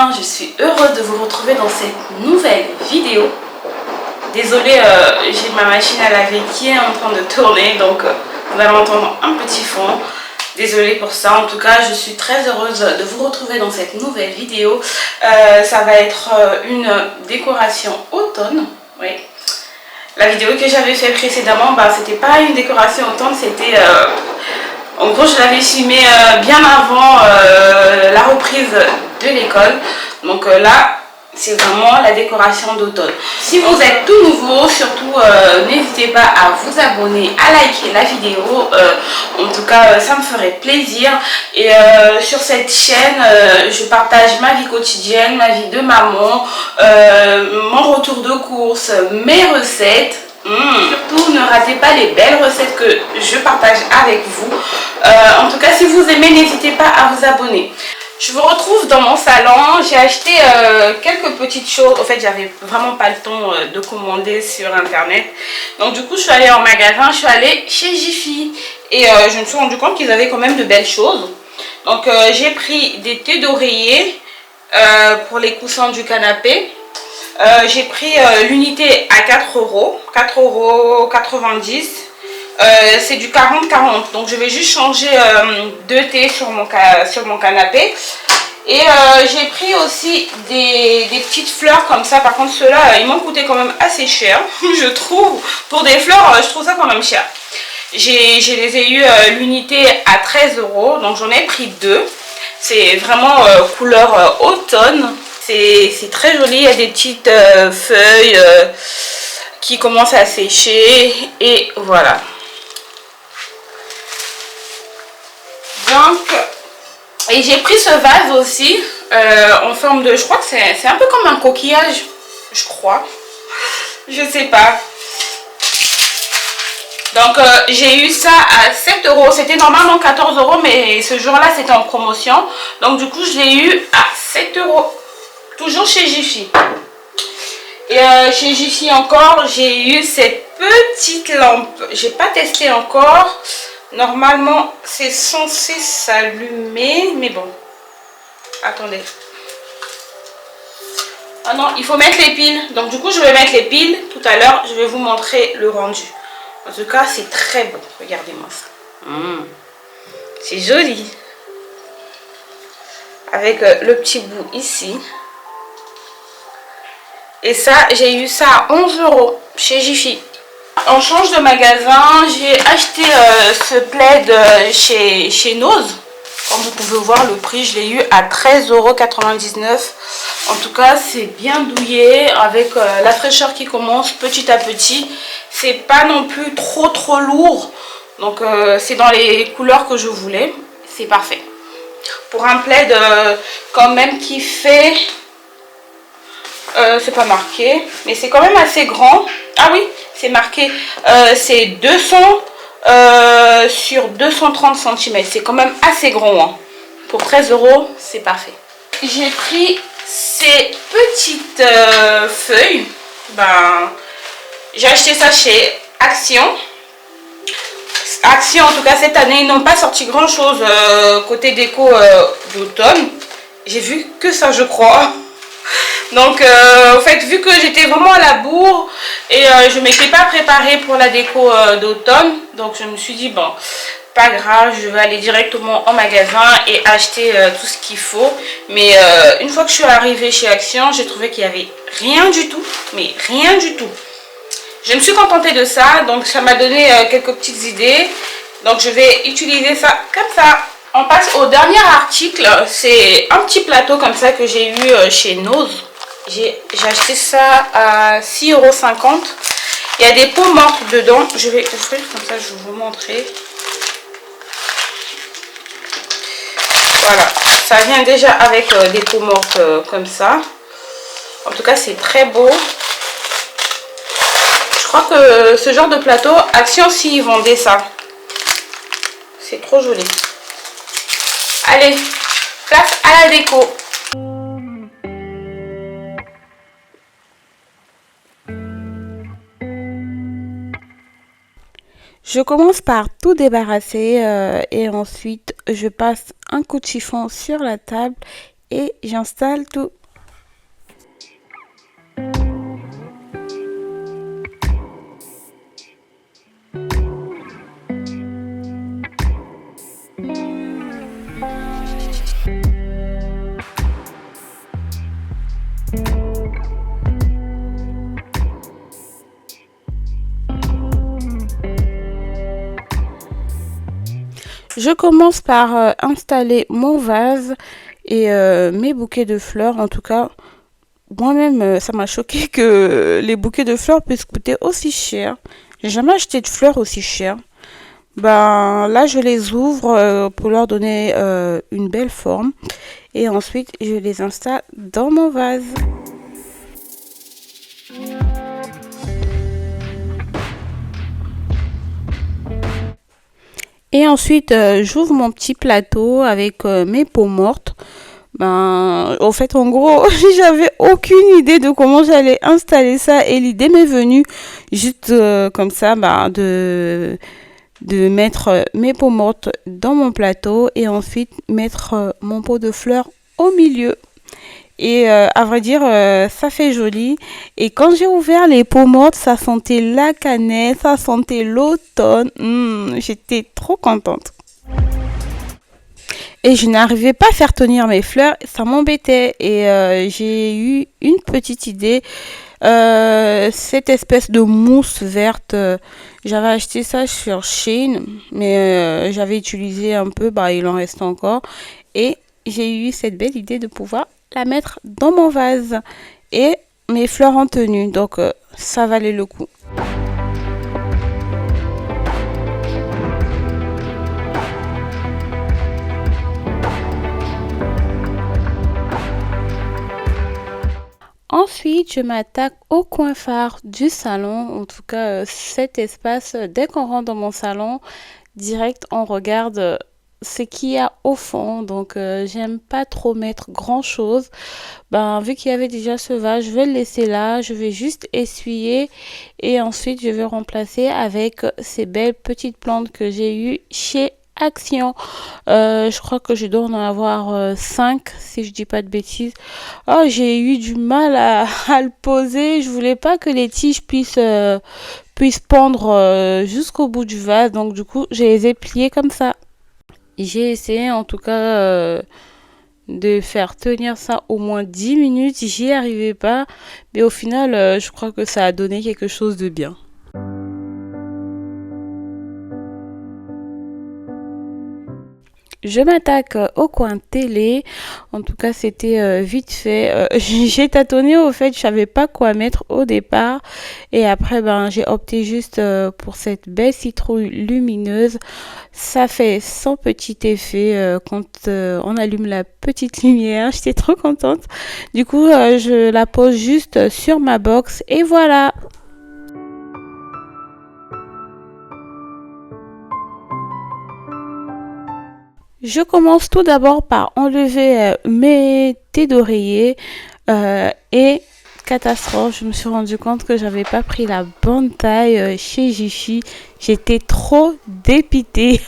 matin, je suis heureuse de vous retrouver dans cette nouvelle vidéo. Désolée, j'ai ma machine à laver qui est en train de tourner, donc vous allez entendre un petit fond. Désolée pour ça, en tout cas je suis très heureuse de vous retrouver dans cette nouvelle vidéo. Ça va être une décoration automne, oui. La vidéo que j'avais fait précédemment, c'était pas une décoration automne, c'était... en gros, je l'avais filmé bien avant la reprise de l'école. Donc là, c'est vraiment la décoration d'automne. Si vous êtes tout nouveau, surtout n'hésitez pas à vous abonner, à liker la vidéo. En tout cas, ça me ferait plaisir. Et sur cette chaîne, je partage ma vie quotidienne, ma vie de maman, mon retour de course, mes recettes. Surtout ne ratez pas les belles recettes que je partage avec vous. En tout cas, si vous aimez, n'hésitez pas à vous abonner. Je vous retrouve dans mon salon. J'ai acheté quelques petites choses. En fait, j'avais vraiment pas le temps de commander sur internet. Donc du coup, je suis allée en magasin, je suis allée chez Jiffy. Et je me suis rendu compte qu'ils avaient quand même de belles choses. Donc j'ai pris des thés d'oreiller pour les coussins du canapé. J'ai pris l'unité à 4 euros, 4,90 €. C'est du 40-40, donc je vais juste changer de thé sur mon canapé. Et j'ai pris aussi des petites fleurs comme ça. Par contre ceux-là ils m'ont coûté quand même assez cher. Je trouve, pour des fleurs je trouve ça quand même cher. Je les ai eu l'unité à 13 €, donc j'en ai pris deux. C'est vraiment couleur automne. C'est très joli, il y a des petites feuilles qui commencent à sécher et voilà. Donc, et j'ai pris ce vase aussi en forme de, je crois que c'est un peu comme un coquillage, je crois, je sais pas. Donc j'ai eu ça à 7 €, c'était normalement 14 €, mais ce jour-là c'était en promotion. Donc du coup je l'ai eu à 7 €. Toujours chez Jiffy. Et chez Jiffy encore, j'ai eu cette petite lampe. J'ai pas testé encore. Normalement, c'est censé s'allumer. Mais bon. Attendez. Ah non, il faut mettre les piles. Donc du coup, je vais mettre les piles. Tout à l'heure, je vais vous montrer le rendu. En tout cas, c'est très beau. Regardez-moi ça. C'est joli. Avec le petit bout ici. Et ça, j'ai eu ça à 11 € chez Jiffy. On change de magasin. J'ai acheté ce plaid chez Nose. Comme vous pouvez voir, le prix, je l'ai eu à 13,99 €. En tout cas, c'est bien douillet avec la fraîcheur qui commence petit à petit. C'est pas non plus trop lourd. Donc, c'est dans les couleurs que je voulais. C'est parfait. Pour un plaid quand même qui fait... c'est pas marqué, mais c'est quand même assez grand. Ah oui, c'est marqué. C'est 200 sur 230 cm. C'est quand même assez grand. Hein. Pour 13 €, c'est parfait. J'ai pris ces petites feuilles. J'ai acheté ça chez Action. Action, en tout cas, cette année, ils n'ont pas sorti grand chose côté déco d'automne. J'ai vu que ça, je crois. Donc en fait, vu que j'étais vraiment à la bourre et je ne m'étais pas préparée pour la déco d'automne, donc je me suis dit bon, pas grave, je vais aller directement en magasin et acheter tout ce qu'il faut. Mais une fois que je suis arrivée chez Action, j'ai trouvé qu'il n'y avait rien du tout, mais rien du tout. Je me suis contentée de ça, donc ça m'a donné quelques petites idées. Donc je vais utiliser ça comme ça. On passe au dernier article, c'est un petit plateau comme ça que j'ai eu chez Nose. J'ai acheté ça à 6,50 €. Il y a des peaux mortes dedans. Je vais ouvrir comme ça, je vais vous montrer. Voilà, ça vient déjà avec des peaux mortes comme ça. En tout cas, c'est très beau. Je crois que ce genre de plateau, Action s'y vendait ça. C'est trop joli. Allez, place à la déco. Je commence par tout débarrasser et ensuite je passe un coup de chiffon sur la table et j'installe tout. Je commence par installer mon vase et mes bouquets de fleurs. En tout cas, moi-même, ça m'a choqué que les bouquets de fleurs puissent coûter aussi cher. J'ai jamais acheté de fleurs aussi chères. Ben là, je les ouvre pour leur donner une belle forme. Et ensuite, je les installe dans mon vase. Et ensuite, j'ouvre mon petit plateau avec mes peaux mortes. Ben, en fait, en gros, j'avais aucune idée de comment j'allais installer ça. Et l'idée m'est venue juste comme ça, ben, de mettre mes peaux mortes dans mon plateau et ensuite mettre mon pot de fleurs au milieu. Et à vrai dire, ça fait joli. Et quand j'ai ouvert les peaux mortes, ça sentait la cannelle, ça sentait l'automne. J'étais trop contente. Et je n'arrivais pas à faire tenir mes fleurs, ça m'embêtait. Et j'ai eu une petite idée. Cette espèce de mousse verte, j'avais acheté ça sur Shein, mais j'avais utilisé un peu, bah, il en reste encore. Et j'ai eu cette belle idée de pouvoir la mettre dans mon vase. Et mes fleurs en tenue, donc ça valait le coup. Ensuite, je m'attaque au coin phare du salon. En tout cas, cet espace, dès qu'on rentre dans mon salon, direct, on regarde ce qu'il y a au fond. Donc, j'aime pas trop mettre grand-chose. Ben, vu qu'il y avait déjà ce vase, je vais le laisser là. Je vais juste essuyer et ensuite, je vais remplacer avec ces belles petites plantes que j'ai eues chez Action. Je crois que je dois en avoir 5 si je dis pas de bêtises. Oh, j'ai eu du mal à le poser. Je voulais pas que les tiges puissent pendre jusqu'au bout du vase. Donc du coup, je les ai pliées comme ça. J'ai essayé en tout cas de faire tenir ça au moins 10 minutes. J'y arrivais pas. Mais au final, je crois que ça a donné quelque chose de bien. Je m'attaque au coin télé. En tout cas, c'était vite fait. J'ai tâtonné au fait, je savais pas quoi mettre au départ. Et après, ben, j'ai opté juste pour cette belle citrouille lumineuse. Ça fait son petit effet quand on allume la petite lumière. J'étais trop contente. Du coup, je la pose juste sur ma box et voilà. Je commence tout d'abord par enlever mes thés d'oreiller et catastrophe, je me suis rendu compte que j'avais pas pris la bonne taille chez Jiffy. J'étais trop dépitée.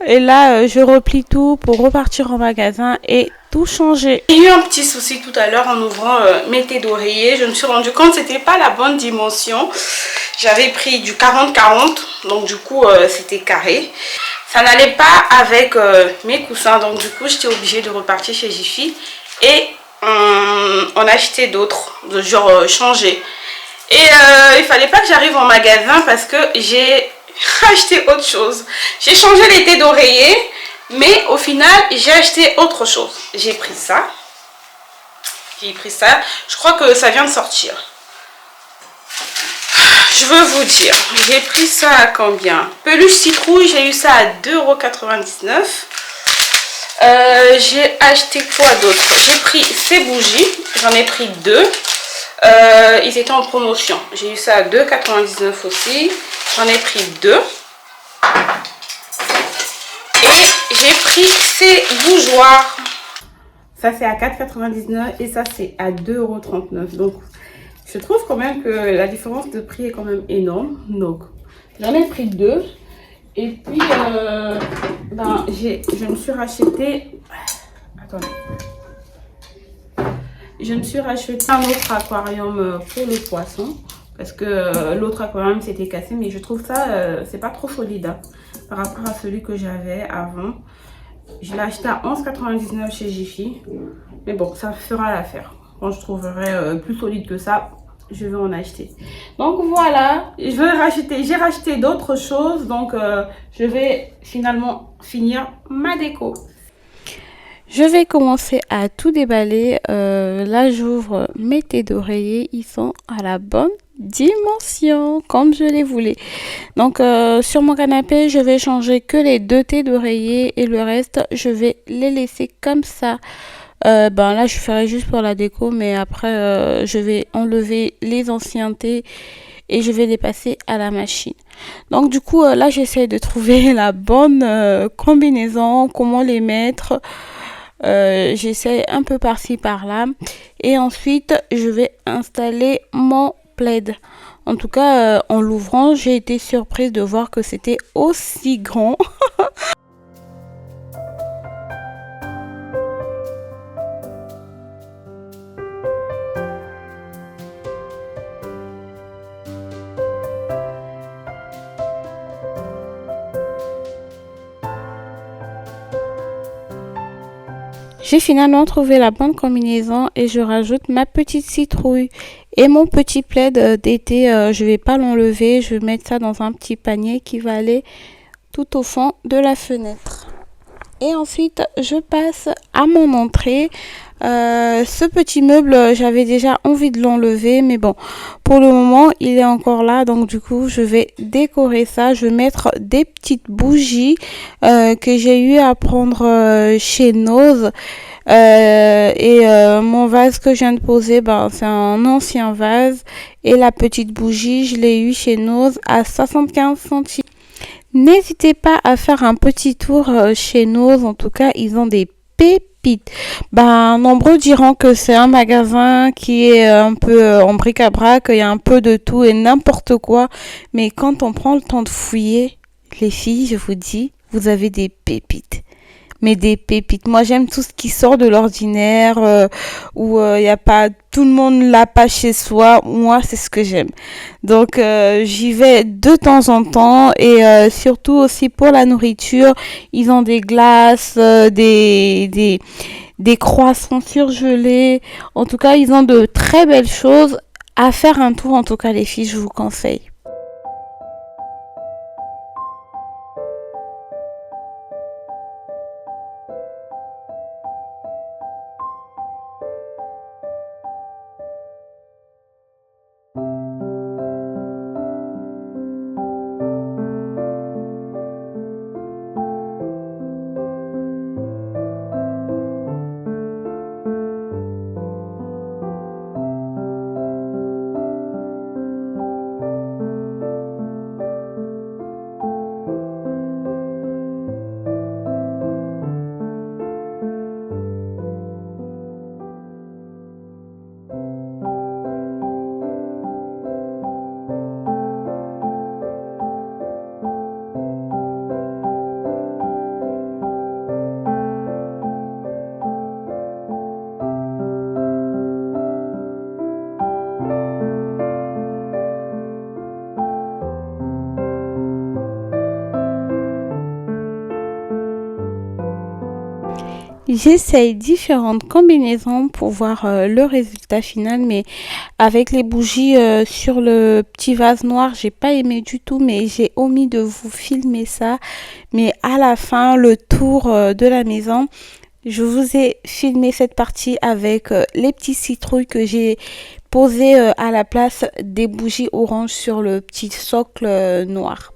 Et là, je replie tout pour repartir en magasin et tout changer. J'ai eu un petit souci tout à l'heure en ouvrant mes thés d'oreiller. Je me suis rendu compte que c'était pas la bonne dimension. J'avais pris du 40-40, donc du coup c'était carré. Ça n'allait pas avec mes coussins, donc du coup j'étais obligée de repartir chez Jiffy et on achetait d'autres, de genre changer. Et il fallait pas que j'arrive en magasin parce que j'ai acheté autre chose. J'ai changé les thés d'oreiller, mais au final j'ai acheté autre chose. J'ai pris ça. Je crois que ça vient de sortir. Je veux vous dire, j'ai pris ça à combien? Peluche citrouille, j'ai eu ça à 2,99 €. J'ai acheté quoi d'autre? J'ai pris ces bougies, j'en ai pris 2. Ils étaient en promotion. J'ai eu ça à 2,99 € aussi. J'en ai pris 2. Et j'ai pris ces bougeoirs. Ça c'est à 4,99 € et ça c'est à 2,39 €. Donc je trouve quand même que la différence de prix est quand même énorme. Donc, j'en ai pris 2. Et puis, ben, je me suis racheté... Attendez. je me suis racheté un autre aquarium pour le poisson. Parce que l'autre aquarium s'était cassé. Mais je trouve ça, c'est pas trop solide hein, par rapport à celui que j'avais avant. Je l'ai acheté à 11,99 chez Jiffy. Mais bon, ça fera l'affaire. Quand je trouverai plus solide que ça, je vais en acheter. Donc voilà, j'ai racheté d'autres choses. Donc je vais finalement finir ma déco. Je vais commencer à tout déballer. Là, j'ouvre mes thés d'oreiller. Ils sont à la bonne dimension, comme je les voulais. Donc, sur mon canapé, je vais changer que les 2 thés d'oreiller et le reste, je vais les laisser comme ça. Ben là, je ferai juste pour la déco, mais après, je vais enlever les anciens thés et je vais les passer à la machine. Donc, du coup, là, j'essaie de trouver la bonne combinaison, comment les mettre. J'essaie un peu par-ci par-là et ensuite je vais installer mon plaid. En tout cas, en l'ouvrant, j'ai été surprise de voir que c'était aussi grand. J'ai finalement trouvé la bonne combinaison et je rajoute ma petite citrouille et mon petit plaid d'été. Je vais pas l'enlever, je vais mettre ça dans un petit panier qui va aller tout au fond de la fenêtre. Et ensuite, je passe à mon entrée. Ce petit meuble, j'avais déjà envie de l'enlever, mais bon, pour le moment, il est encore là. Donc du coup, je vais décorer ça. Je vais mettre des petites bougies que j'ai eu à prendre chez Nose. Mon vase que je viens de poser, ben, c'est un ancien vase. Et la petite bougie, je l'ai eu chez Nose à 75 centimes. N'hésitez pas à faire un petit tour chez Nose. En tout cas, ils ont des pépites. Ben, nombreux diront que c'est un magasin qui est un peu en bric-à-brac. Il y a un peu de tout et n'importe quoi. Mais quand on prend le temps de fouiller, les filles, je vous dis, vous avez des pépites. Mais des pépites. Moi, j'aime tout ce qui sort de l'ordinaire, où il y a pas, tout le monde l'a pas chez soi. Moi, c'est ce que j'aime. Donc, j'y vais de temps en temps et surtout aussi pour la nourriture. Ils ont des glaces, des croissants surgelés. En tout cas, ils ont de très belles choses. À faire un tour, en tout cas, les filles, je vous conseille. J'essaye différentes combinaisons pour voir le résultat final, mais avec les bougies sur le petit vase noir, j'ai pas aimé du tout, mais j'ai omis de vous filmer ça. Mais à la fin, le tour de la maison, je vous ai filmé cette partie avec les petits citrouilles que j'ai posées à la place des bougies orange sur le petit socle noir.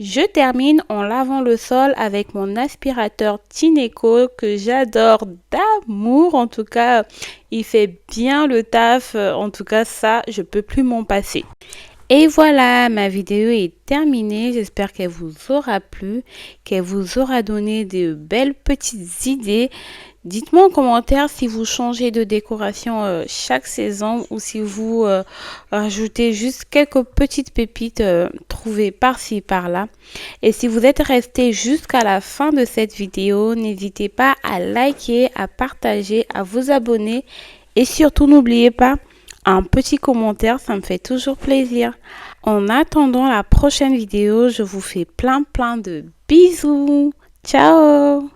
Je termine en lavant le sol avec mon aspirateur Tineco que j'adore d'amour. En tout cas, il fait bien le taf. En tout cas, ça, je peux plus m'en passer. Et voilà, ma vidéo est terminée. J'espère qu'elle vous aura plu, qu'elle vous aura donné de belles petites idées. Dites-moi en commentaire si vous changez de décoration chaque saison ou si vous rajoutez juste quelques petites pépites trouvées par-ci par-là. Et si vous êtes resté jusqu'à la fin de cette vidéo, n'hésitez pas à liker, à partager, à vous abonner et surtout n'oubliez pas un petit commentaire, ça me fait toujours plaisir. En attendant la prochaine vidéo, je vous fais plein de bisous. Ciao!